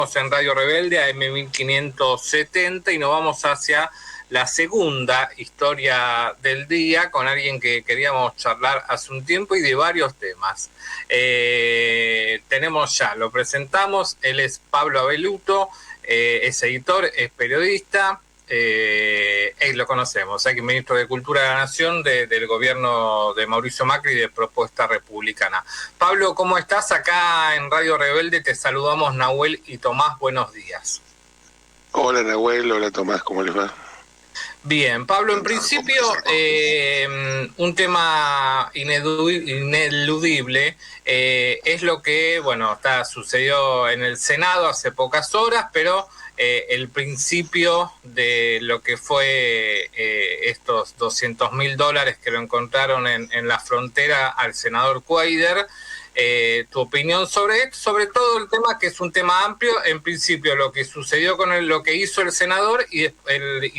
En Radio Rebelde, AM 1570, y nos vamos hacia la segunda historia del día con alguien que queríamos charlar hace un tiempo y de varios temas. Tenemos ya, lo presentamos, él es Pablo Abeluto, es editor, es periodista, lo conocemos, es ministro de Cultura de la Nación del gobierno de Mauricio Macri y de Propuesta Republicana. Pablo, ¿cómo estás? Acá en Radio Rebelde te saludamos Nahuel y Tomás, buenos días. Hola Nahuel, hola Tomás, ¿cómo les va? Bien, Pablo, en principio un tema ineludible es lo que, sucedió en el Senado hace pocas horas, pero el principio de lo que fue estos $200.000 que lo encontraron en la frontera al senador Cuéllar. Tu opinión sobre esto, sobre todo el tema que es un tema amplio, en principio lo que sucedió con lo que hizo el senador y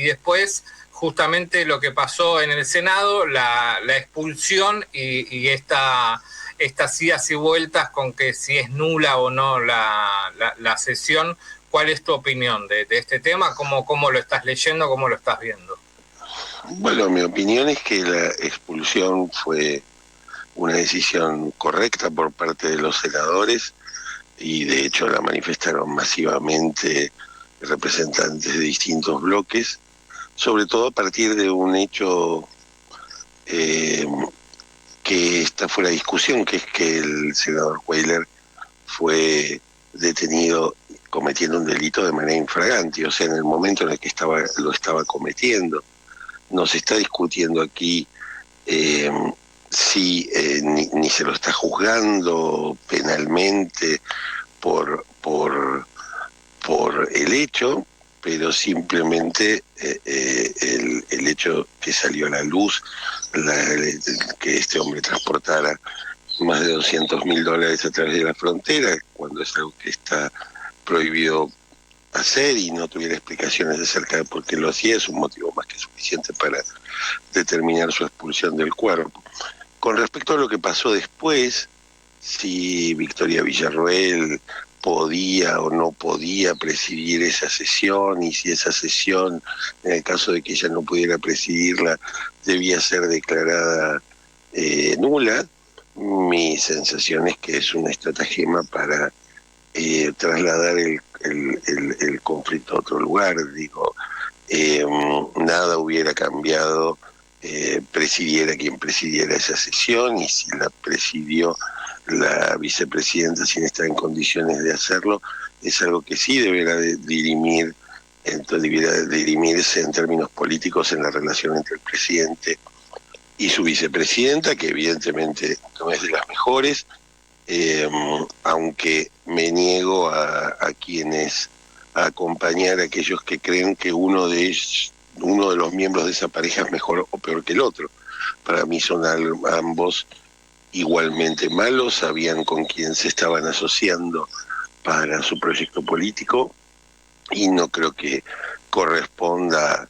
después justamente lo que pasó en el Senado, la expulsión y estas idas y vueltas con que si es nula o no la sesión. ¿Cuál es tu opinión de este tema? ¿Cómo lo estás leyendo? ¿Cómo lo estás viendo? Bueno, mi opinión es que la expulsión fue una decisión correcta por parte de los senadores y de hecho la manifestaron masivamente representantes de distintos bloques, sobre todo a partir de un hecho que está fuera de discusión, que es que el senador Cuéllar fue detenido cometiendo un delito de manera infragante, o sea, en el momento en el que lo estaba cometiendo. No se está discutiendo aquí ni se lo está juzgando penalmente por el hecho, pero simplemente el hecho que salió a la luz, que este hombre transportara más de $200.000 a través de la frontera, cuando es algo que está prohibido hacer y no tuviera explicaciones acerca de por qué lo hacía, es un motivo más que suficiente para determinar su expulsión del cuerpo. Con respecto a lo que pasó después, si Victoria Villarroel podía o no podía presidir esa sesión, y si esa sesión, en el caso de que ella no pudiera presidirla, debía ser declarada nula, mi sensación es que es una estratagema para trasladar el conflicto a otro lugar. Digo, nada hubiera cambiado presidiera quien presidiera esa sesión, y si la presidió la vicepresidenta sin estar en condiciones de hacerlo, es algo que sí deberá dirimirse en términos políticos en la relación entre el presidente y su vicepresidenta, que evidentemente no es de las mejores, aunque me niego a acompañar a aquellos que creen que uno de los miembros de esa pareja es mejor o peor que el otro. Para mí son ambos igualmente malos, sabían con quién se estaban asociando para su proyecto político, y no creo que corresponda,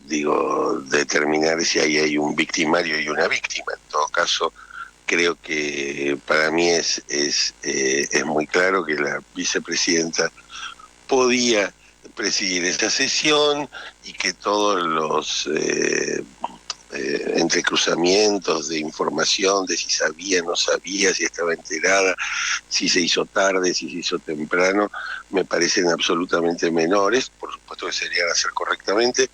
determinar si ahí hay un victimario y una víctima. En todo caso, creo que para mí es muy claro que la vicepresidenta podía presidir esa sesión y que todos los entrecruzamientos de información de si sabía, no sabía, si estaba enterada, si se hizo tarde, si se hizo temprano, me parecen absolutamente menores. Por supuesto que se deberían hacer correctamente,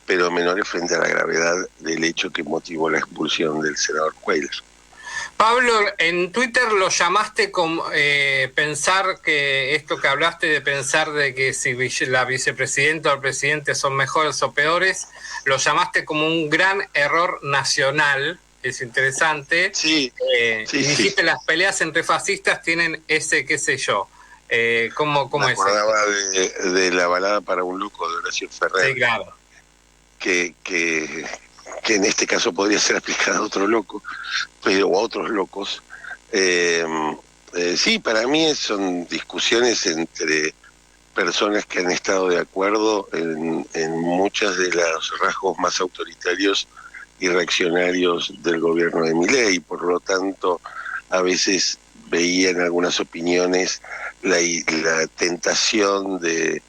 pero menores frente a la gravedad del hecho que motivó la expulsión del senador Cuéllar. Pablo, en Twitter lo llamaste como pensar que esto que hablaste de pensar de que si la vicepresidenta o el presidente son mejores o peores, lo llamaste como un gran error nacional. Es interesante. Sí, sí, dijiste las peleas entre fascistas tienen ese qué sé yo. ¿Cómo me es? acordaba de la balada para un loco de Horacio Ferrer. Sí, claro. Que en este caso podría ser aplicada a otro loco, o a otros locos. Sí, para mí son discusiones entre personas que han estado de acuerdo en muchos de los rasgos más autoritarios y reaccionarios del gobierno de Milei. Por lo tanto, a veces veía en algunas opiniones la tentación de,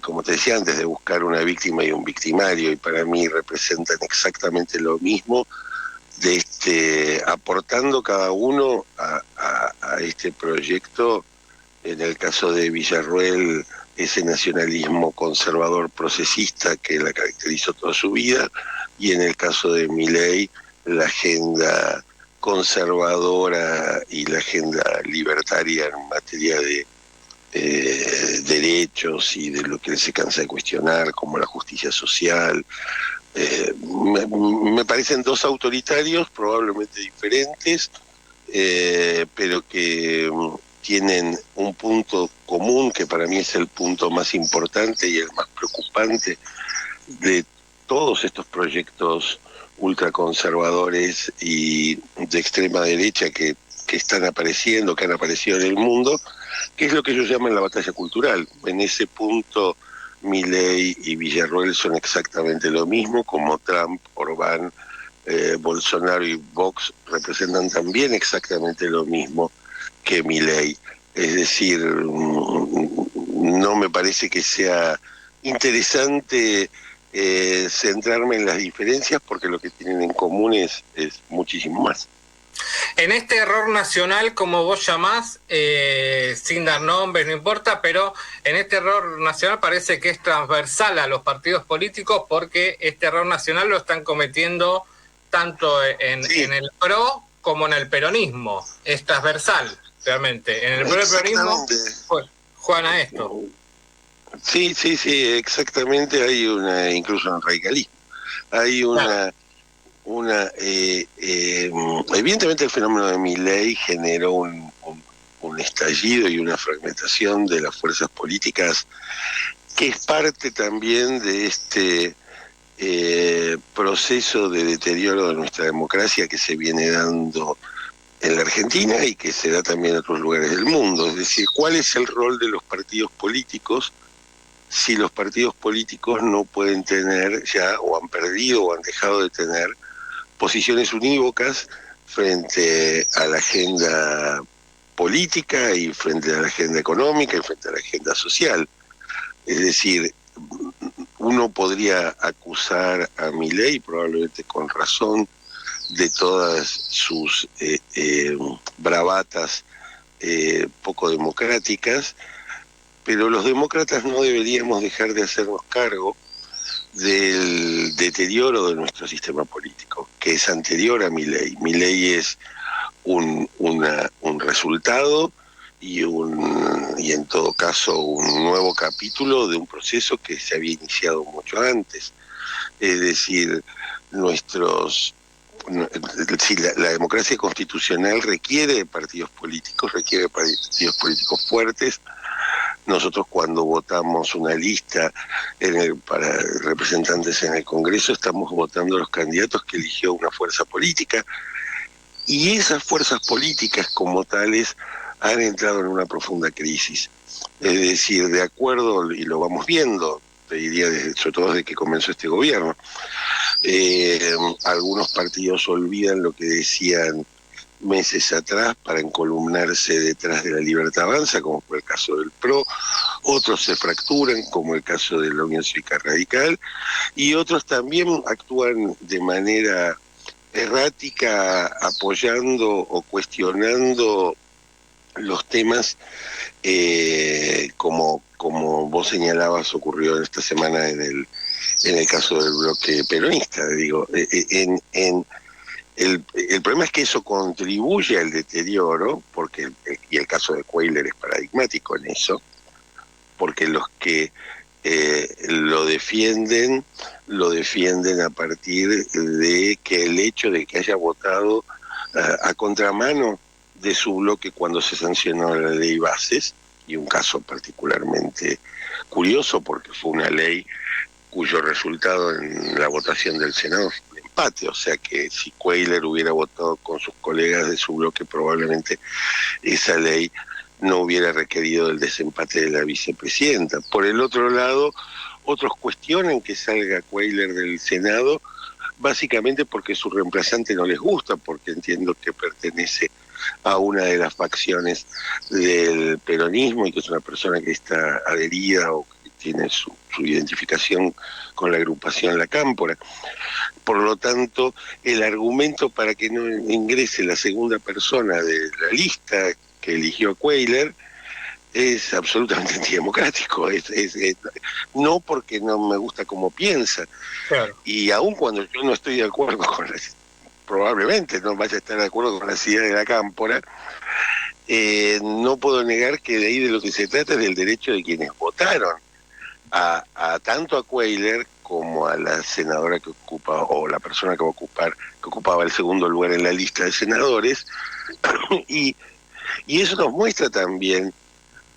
como te decía antes, de buscar una víctima y un victimario, y para mí representan exactamente lo mismo, aportando cada uno a este proyecto. En el caso de Villarruel, ese nacionalismo conservador procesista que la caracterizó toda su vida, y en el caso de Milei, la agenda conservadora y la agenda libertaria en materia de derechos y de lo que se cansa de cuestionar, como la justicia social. Me parecen dos autoritarios probablemente diferentes, pero que tienen un punto común que para mí es el punto más importante y el más preocupante de todos estos proyectos ultraconservadores y de extrema derecha que están apareciendo, que han aparecido en el mundo, que es lo que ellos llaman la batalla cultural. En ese punto, Milei y Villarruel son exactamente lo mismo, como Trump, Orbán, Bolsonaro y Vox representan también exactamente lo mismo que Milei. Es decir, no me parece que sea interesante centrarme en las diferencias, porque lo que tienen en común es muchísimo más. En este error nacional, como vos llamás, sin dar nombres, no importa, pero en este error nacional parece que es transversal a los partidos políticos, porque este error nacional lo están cometiendo tanto en el PRO como en el peronismo. Es transversal, realmente. En el PRO y el peronismo juegan a esto. Sí, exactamente. Hay incluso un radicalismo. Hay evidentemente el fenómeno de Milei generó un estallido y una fragmentación de las fuerzas políticas, que es parte también de este proceso de deterioro de nuestra democracia que se viene dando en la Argentina y que se da también en otros lugares del mundo. Es decir, ¿cuál es el rol de los partidos políticos si los partidos políticos no pueden tener ya, o han perdido o han dejado de tener, posiciones unívocas frente a la agenda política y frente a la agenda económica y frente a la agenda social? Es decir, uno podría acusar a Milei, probablemente con razón, de todas sus bravatas poco democráticas, pero los demócratas no deberíamos dejar de hacernos cargo del deterioro de nuestro sistema político, que es anterior a Milei. Milei es un resultado y en todo caso un nuevo capítulo de un proceso que se había iniciado mucho antes. Es decir, la democracia constitucional requiere de partidos políticos, requiere de partidos políticos fuertes. Nosotros, cuando votamos una lista para representantes en el Congreso, estamos votando a los candidatos que eligió una fuerza política, y esas fuerzas políticas como tales han entrado en una profunda crisis. Es decir, de acuerdo, y lo vamos viendo, te diría, sobre todo desde que comenzó este gobierno, algunos partidos olvidan lo que decían meses atrás para encolumnarse detrás de la Libertad Avanza, como fue el caso del PRO. Otros se fracturan, como el caso de la Unión Cívica Radical, y otros también actúan de manera errática, apoyando o cuestionando los temas, como vos señalabas ocurrió esta semana en el caso del bloque peronista. Digo, el problema es que eso contribuye al deterioro, porque y el caso de Cuéllar es paradigmático en eso, porque los que lo defienden a partir de que el hecho de que haya votado a contramano de su bloque cuando se sancionó la ley Bases, y un caso particularmente curioso porque fue una ley cuyo resultado en la votación del Senado fue un empate, o sea que si Cuéllar hubiera votado con sus colegas de su bloque, probablemente esa ley no hubiera requerido el desempate de la vicepresidenta. Por el otro lado, otros cuestionan que salga Cuéllar del Senado, básicamente porque su reemplazante no les gusta, porque entiendo que pertenece a una de las facciones del peronismo y que es una persona que está adherida o que tiene su identificación con la agrupación La Cámpora. Por lo tanto, el argumento para que no ingrese la segunda persona de la lista que eligió Cuéllar es absolutamente antidemocrático. No porque no me gusta cómo piensa. Claro. Y aun cuando yo no estoy de acuerdo con probablemente no vaya a estar de acuerdo con las ideas de La Cámpora, no puedo negar que de ahí de lo que se trata es del derecho de quienes votaron a tanto a Cuéllar como a la senadora que ocupa, o la persona que va a ocupar, que ocupaba el segundo lugar en la lista de senadores, y eso nos muestra también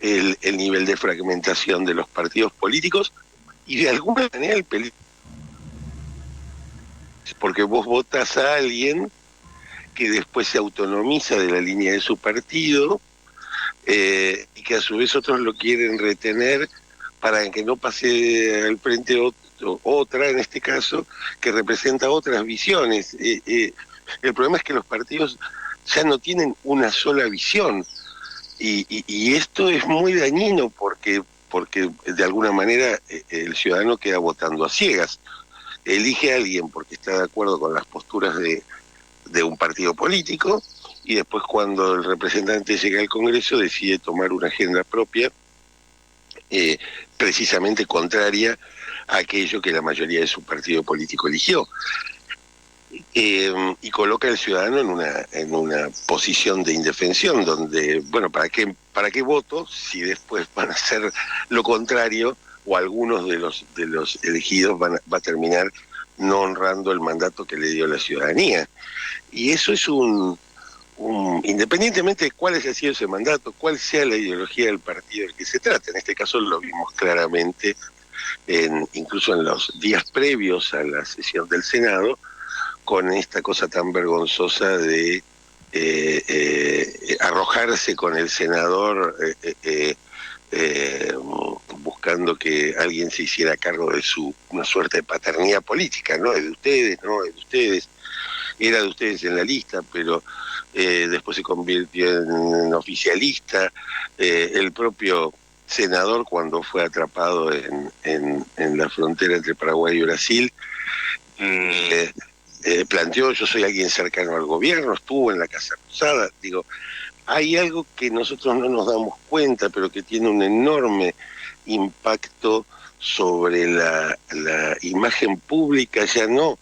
el nivel de fragmentación de los partidos políticos y de alguna manera el peligro, porque vos votas a alguien que después se autonomiza de la línea de su partido y que a su vez otros lo quieren retener para que no pase al frente otra, en este caso, que representa otras visiones. El problema es que los partidos ya no tienen una sola visión y esto es muy dañino porque de alguna manera el ciudadano queda votando a ciegas. Elige a alguien porque está de acuerdo con las posturas de un partido político y después cuando el representante llega al Congreso decide tomar una agenda propia precisamente contraria a aquello que la mayoría de su partido político eligió. Y coloca al ciudadano en una posición de indefensión donde, bueno, ¿para qué voto si después van a hacer lo contrario o algunos de los elegidos va a terminar no honrando el mandato que le dio la ciudadanía? Y eso es independientemente de cuál haya sido ese mandato, cuál sea la ideología del partido del que se trata. En este caso lo vimos claramente incluso en los días previos a la sesión del Senado, con esta cosa tan vergonzosa de arrojarse con el senador buscando que alguien se hiciera cargo de una suerte de paternidad política, ¿no? Es de ustedes, no, es de ustedes, era de ustedes en la lista, pero después se convirtió en oficialista. El propio senador, cuando fue atrapado en la frontera entre Paraguay y Brasil, planteó: yo soy alguien cercano al gobierno, estuvo en la Casa Rosada. Digo, hay algo que nosotros no nos damos cuenta, pero que tiene un enorme impacto sobre la imagen pública, ya no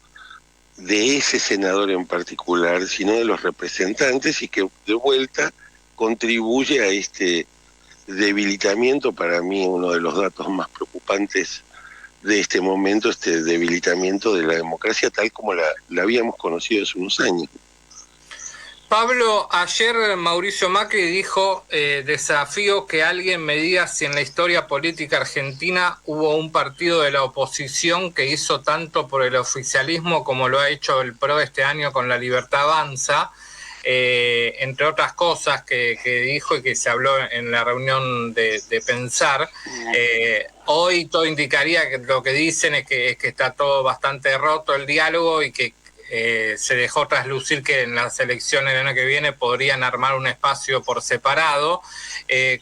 de ese senador en particular, sino de los representantes, y que de vuelta contribuye a este debilitamiento. Para mí uno de los datos más preocupantes de este momento, este debilitamiento de la democracia tal como la habíamos conocido hace unos años. Pablo, ayer Mauricio Macri dijo: desafío que alguien me diga si en la historia política argentina hubo un partido de la oposición que hizo tanto por el oficialismo como lo ha hecho el PRO este año con La Libertad Avanza, entre otras cosas que dijo y que se habló en la reunión de Pensar. Hoy todo indicaría que lo que dicen es que está todo bastante roto el diálogo y que se dejó traslucir que en las elecciones del año que viene podrían armar un espacio por separado.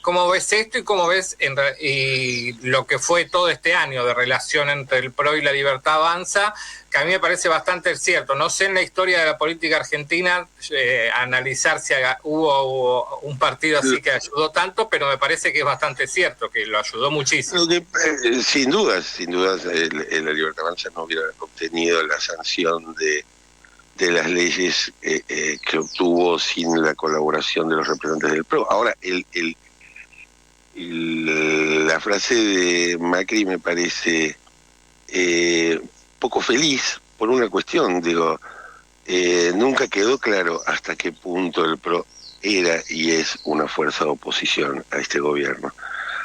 ¿Cómo ves esto y cómo ves y lo que fue todo este año de relación entre el PRO y La Libertad Avanza, que a mí me parece bastante cierto? No sé en la historia de la política argentina analizar si hubo un partido así que ayudó tanto, pero me parece que es bastante cierto, que lo ayudó muchísimo. Sin dudas, La Libertad Avanza no hubiera obtenido la sanción de las leyes que obtuvo sin la colaboración de los representantes del PRO. Ahora, la frase de Macri me parece poco feliz por una cuestión. Digo, nunca quedó claro hasta qué punto el PRO era y es una fuerza de oposición a este gobierno.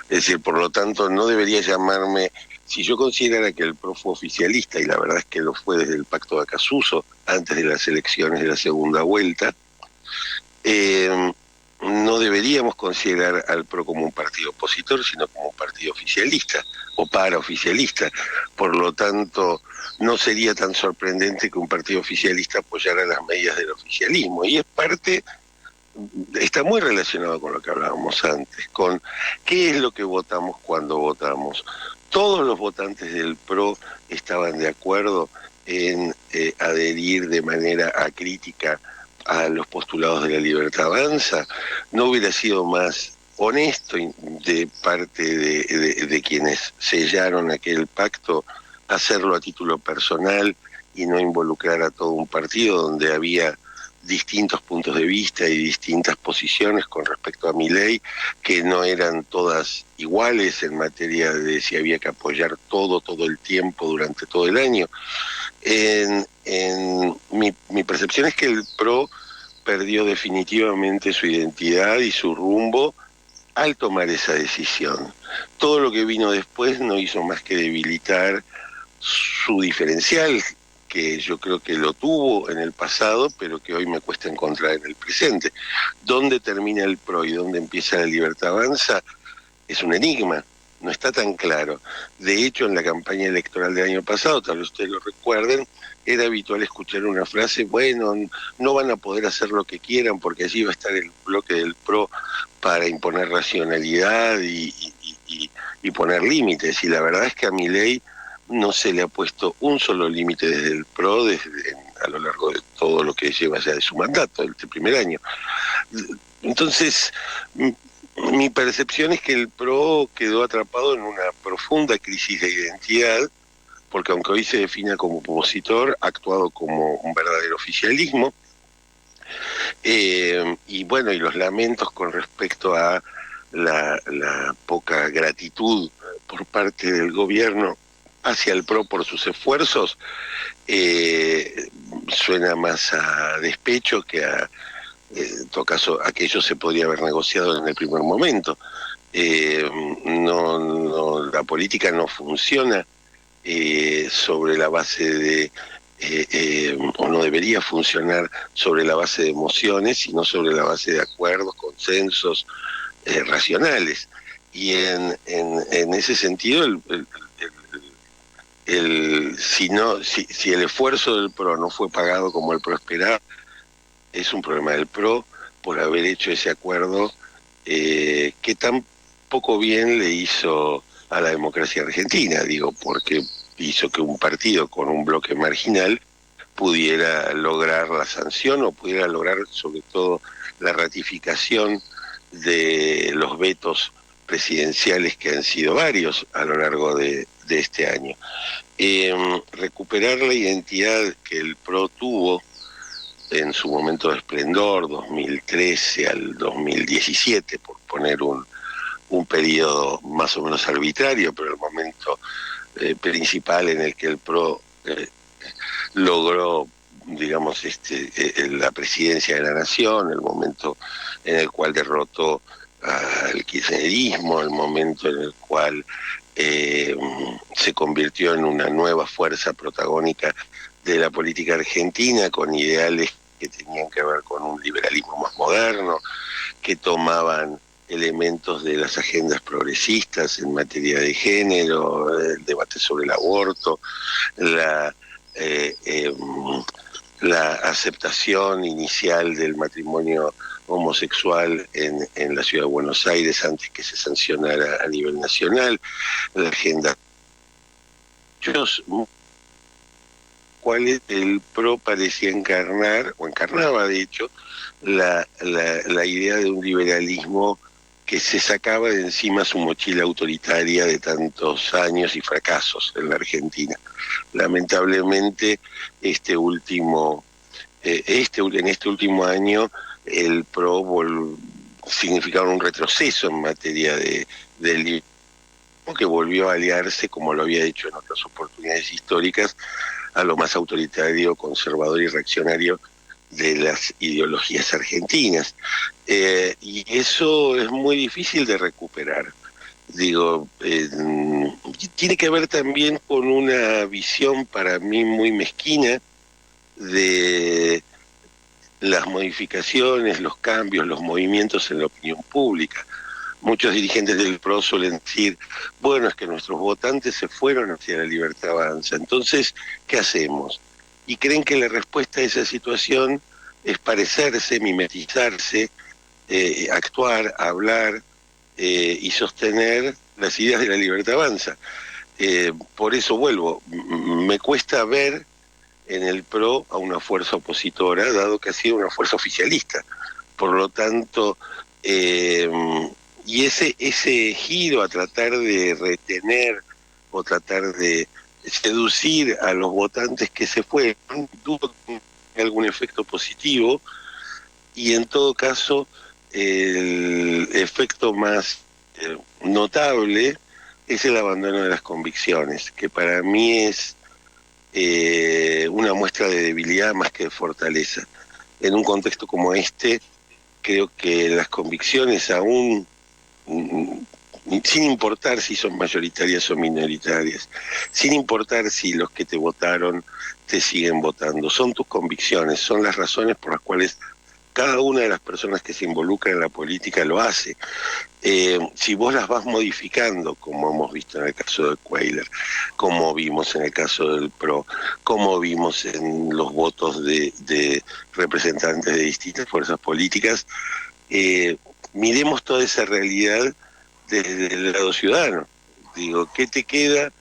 Es decir, por lo tanto, no debería llamarme... Si yo considerara que el PRO fue oficialista, y la verdad es que lo fue desde el Pacto de Acasuso, antes de las elecciones de la segunda vuelta, no deberíamos considerar al PRO como un partido opositor, sino como un partido oficialista o paraoficialista. Por lo tanto, no sería tan sorprendente que un partido oficialista apoyara las medidas del oficialismo. Y es parte está muy relacionado con lo que hablábamos antes, con qué es lo que votamos cuando votamos. Todos los votantes del PRO estaban de acuerdo en adherir de manera acrítica a los postulados de la Libertad Avanza. No hubiera sido más honesto de parte de quienes sellaron aquel pacto hacerlo a título personal y no involucrar a todo un partido donde había distintos puntos de vista y distintas posiciones con respecto a Milei, que no eran todas iguales en materia de si había que apoyar todo el tiempo durante todo el año. Mi percepción es que el PRO perdió definitivamente su identidad y su rumbo al tomar esa decisión. Todo lo que vino después no hizo más que debilitar su diferencial, que yo creo que lo tuvo en el pasado, pero que hoy me cuesta encontrar en el presente. ¿Dónde termina el PRO y dónde empieza la Libertad Avanza? Es un enigma, no está tan claro. De hecho, en la campaña electoral del año pasado, tal vez ustedes lo recuerden, era habitual escuchar una frase, bueno, no van a poder hacer lo que quieran porque allí va a estar el bloque del PRO para imponer racionalidad y poner límites. Y la verdad es que a Milei no se le ha puesto un solo límite desde el PRO a lo largo de todo lo que lleva ya de su mandato, este primer año. Entonces, mi percepción es que el PRO quedó atrapado en una profunda crisis de identidad, porque aunque hoy se defina como opositor, ha actuado como un verdadero oficialismo. Y bueno, y los lamentos con respecto a la poca gratitud por parte del gobierno hacia el PRO por sus esfuerzos, suena más a despecho que en todo caso, aquello se podría haber negociado en el primer momento. La política no funciona sobre la base de, o no debería funcionar sobre la base de emociones, sino sobre la base de acuerdos, consensos racionales. Y en ese sentido, si el esfuerzo del PRO no fue pagado como el PRO esperaba, es un problema del PRO por haber hecho ese acuerdo que tan poco bien le hizo a la democracia argentina, digo, porque hizo que un partido con un bloque marginal pudiera lograr la sanción o pudiera lograr sobre todo la ratificación de los vetos presidenciales que han sido varios a lo largo de este año. Recuperar la identidad que el PRO tuvo en su momento de esplendor, 2013 al 2017, por poner un periodo más o menos arbitrario, pero el momento principal en el que el PRO logró, digamos, la presidencia de la nación, el momento en el cual derrotó al kirchnerismo, el momento en el cual se convirtió en una nueva fuerza protagónica de la política argentina, con ideales que tenían que ver con un liberalismo más moderno, que tomaban elementos de las agendas progresistas en materia de género, el debate sobre el aborto, la aceptación inicial del matrimonio homosexual en la ciudad de Buenos Aires antes que se sancionara a nivel nacional, la agenda cuales el PRO parecía encarnar, o encarnaba de hecho, la idea de un liberalismo que se sacaba de encima su mochila autoritaria de tantos años y fracasos en la Argentina. Lamentablemente, en este último año, el PRO significaba un retroceso en materia del liberalismo, que volvió a aliarse, como lo había hecho en otras oportunidades históricas, a lo más autoritario, conservador y reaccionario de las ideologías argentinas. Y eso es muy difícil de recuperar. Digo, tiene que ver también con una visión para mí muy mezquina de las modificaciones, los cambios, los movimientos en la opinión pública. Muchos dirigentes del PRO suelen decir, bueno, es que nuestros votantes se fueron hacia la Libertad Avanza, entonces, ¿qué hacemos? Y creen que la respuesta a esa situación es parecerse, mimetizarse actuar, hablar y sostener las ideas de la libertad avanza. Por eso vuelvo, me cuesta ver en el PRO a una fuerza opositora, dado que ha sido una fuerza oficialista. Por lo tanto, y ese giro a tratar de retener o tratar de seducir a los votantes que se fueron, tuvo algún efecto positivo, y en todo caso el efecto más notable es el abandono de las convicciones, que para mí es una muestra de debilidad más que de fortaleza. En un contexto como este, creo que las convicciones aún, sin importar si son mayoritarias o minoritarias, sin importar si los que te votaron te siguen votando, son tus convicciones, son las razones por las cuales cada una de las personas que se involucra en la política lo hace. Si vos las vas modificando, como hemos visto en el caso de Cuéllar, como vimos en el caso del PRO, como vimos en los votos de representantes de distintas fuerzas políticas, miremos toda esa realidad desde el lado ciudadano. Digo, ¿qué te queda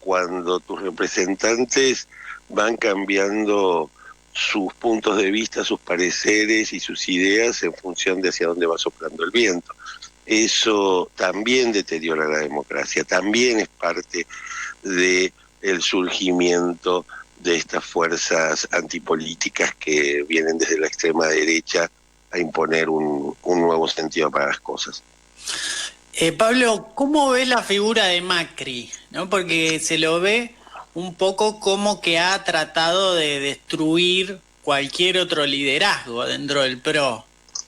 cuando tus representantes van cambiando sus puntos de vista, sus pareceres y sus ideas en función de hacia dónde va soplando el viento? Eso también deteriora la democracia, también es parte de el surgimiento de estas fuerzas antipolíticas que vienen desde la extrema derecha a imponer un nuevo sentido para las cosas. Pablo, ¿cómo ves la figura de Macri? ¿No? Porque se lo ve un poco como que ha tratado de destruir cualquier otro liderazgo dentro del PRO,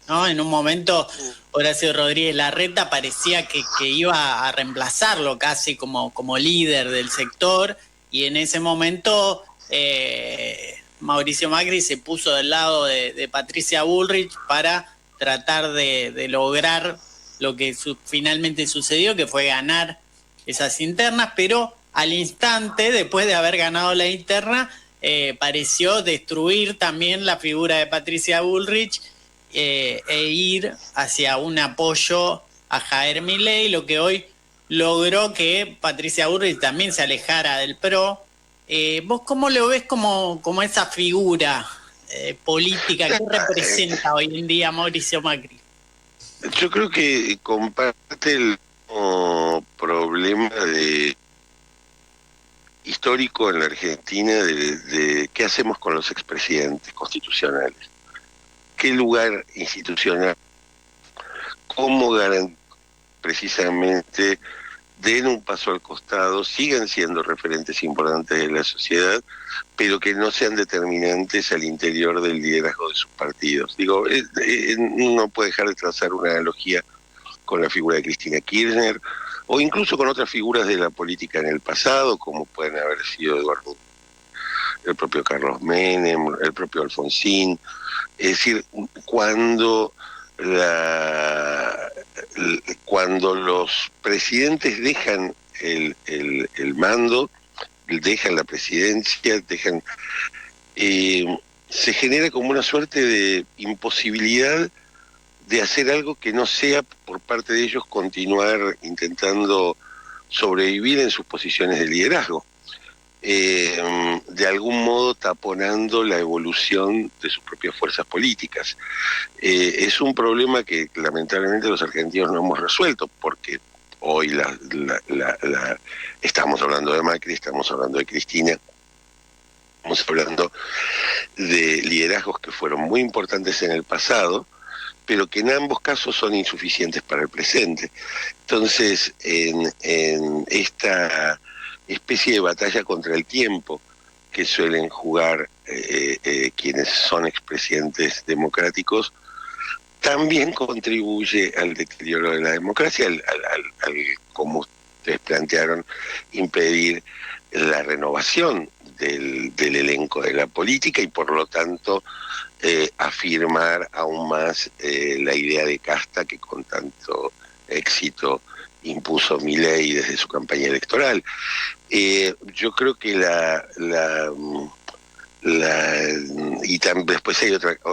¿no? En un momento Horacio Rodríguez Larreta parecía que iba a reemplazarlo casi como líder del sector, y en ese momento Mauricio Macri se puso del lado de Patricia Bullrich para tratar de lograr lo que finalmente sucedió, que fue ganar esas internas, pero al instante, después de haber ganado la interna, pareció destruir también la figura de Patricia Bullrich e ir hacia un apoyo a Javier Milei, lo que hoy logró que Patricia Bullrich también se alejara del PRO. ¿Vos cómo lo ves como esa figura política? ¿Qué representa hoy en día Mauricio Macri? Yo creo que comparte el problema histórico en la Argentina de qué hacemos con los expresidentes constitucionales, qué lugar institucional, cómo garantizar precisamente den un paso al costado, sigan siendo referentes importantes de la sociedad, pero que no sean determinantes al interior del liderazgo de sus partidos. Digo, no puede dejar de trazar una analogía con la figura de Cristina Kirchner, o incluso con otras figuras de la política en el pasado, como pueden haber sido Eduardo, el propio Carlos Menem, el propio Alfonsín. Es decir, cuando los presidentes dejan el mando, dejan la presidencia, se genera como una suerte de imposibilidad de hacer algo que no sea por parte de ellos continuar intentando sobrevivir en sus posiciones de liderazgo, de algún modo taponando la evolución de sus propias fuerzas políticas. Es un problema que lamentablemente los argentinos no hemos resuelto, porque hoy estamos hablando de Macri, estamos hablando de Cristina, estamos hablando de liderazgos que fueron muy importantes en el pasado, pero que en ambos casos son insuficientes para el presente. Entonces, en esta especie de batalla contra el tiempo que suelen jugar quienes son expresidentes democráticos, también contribuye al deterioro de la democracia, al como ustedes plantearon, impedir la renovación del elenco de la política y por lo tanto afirmar aún más la idea de casta que con tanto éxito impuso Milei desde su campaña electoral. Yo creo que y después hay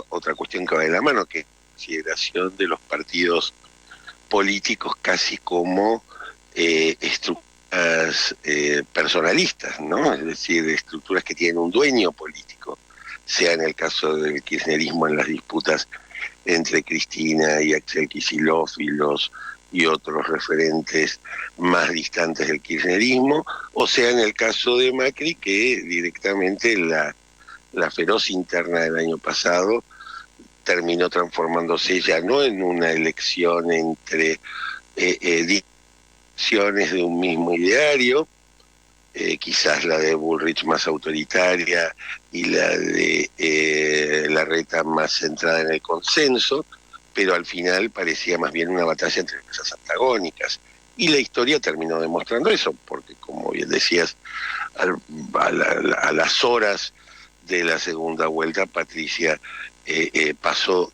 otra cuestión que va de la mano, que consideración de los partidos políticos casi como estructuras personalistas, ¿no? Es decir, estructuras que tienen un dueño político, sea en el caso del kirchnerismo en las disputas entre Cristina y Axel Kicillof y otros referentes más distantes del kirchnerismo, o sea en el caso de Macri, que directamente la feroz interna del año pasado terminó transformándose ya no en una elección entre direcciones de un mismo ideario, quizás la de Bullrich más autoritaria y la de Larreta más centrada en el consenso, pero al final parecía más bien una batalla entre empresas antagónicas. Y la historia terminó demostrando eso, porque como bien decías, a las horas de la segunda vuelta, Patricia pasó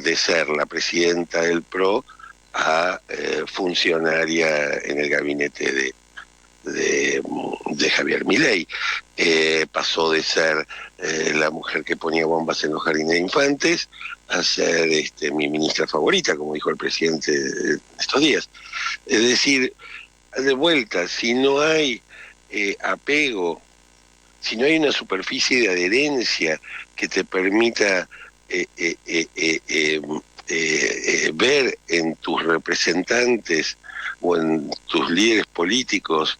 de ser la presidenta del PRO a funcionaria en el gabinete de Javier Milei. Pasó de ser la mujer que ponía bombas en los jardines de infantes a ser mi ministra favorita, como dijo el presidente estos días. Es decir, de vuelta, si no hay apego, si no hay una superficie de adherencia que te permita ver en tus representantes o en tus líderes políticos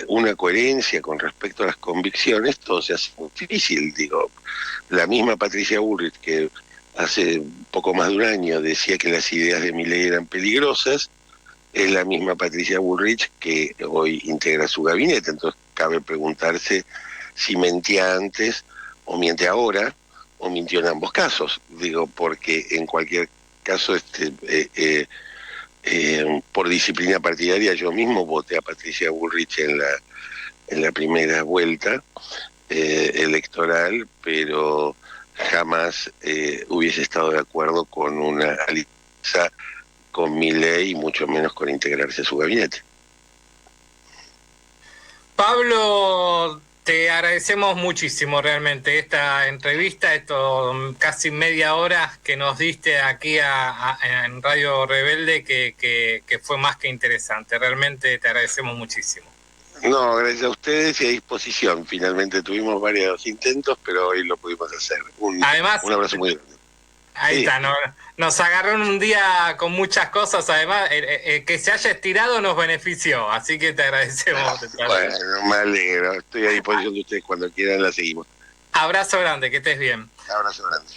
una coherencia con respecto a las convicciones, todo se hace muy difícil. Digo, la misma Patricia Bullrich, que hace poco más de un año decía que las ideas de Milei eran peligrosas, es la misma Patricia Bullrich que hoy integra su gabinete. Entonces cabe preguntarse si mentía antes o miente ahora, o mintió en ambos casos. Digo, porque en cualquier caso por disciplina partidaria yo mismo voté a Patricia Bullrich en la primera vuelta electoral, pero jamás hubiese estado de acuerdo con una alianza con Milei y mucho menos con integrarse a su gabinete. Pablo, te agradecemos muchísimo realmente esta entrevista, esto casi media hora que nos diste aquí en Radio Rebelde, que fue más que interesante. Realmente te agradecemos muchísimo. No, gracias a ustedes y a disposición. Finalmente tuvimos varios intentos, pero hoy lo pudimos hacer. Además, un abrazo muy grande. Ahí sí. Está, nos agarró en un día con muchas cosas, además, que se haya estirado nos benefició, así que te agradecemos. Bueno, me alegro, estoy a disposición de ustedes cuando quieran, la seguimos. Abrazo grande, que estés bien. Abrazo grande.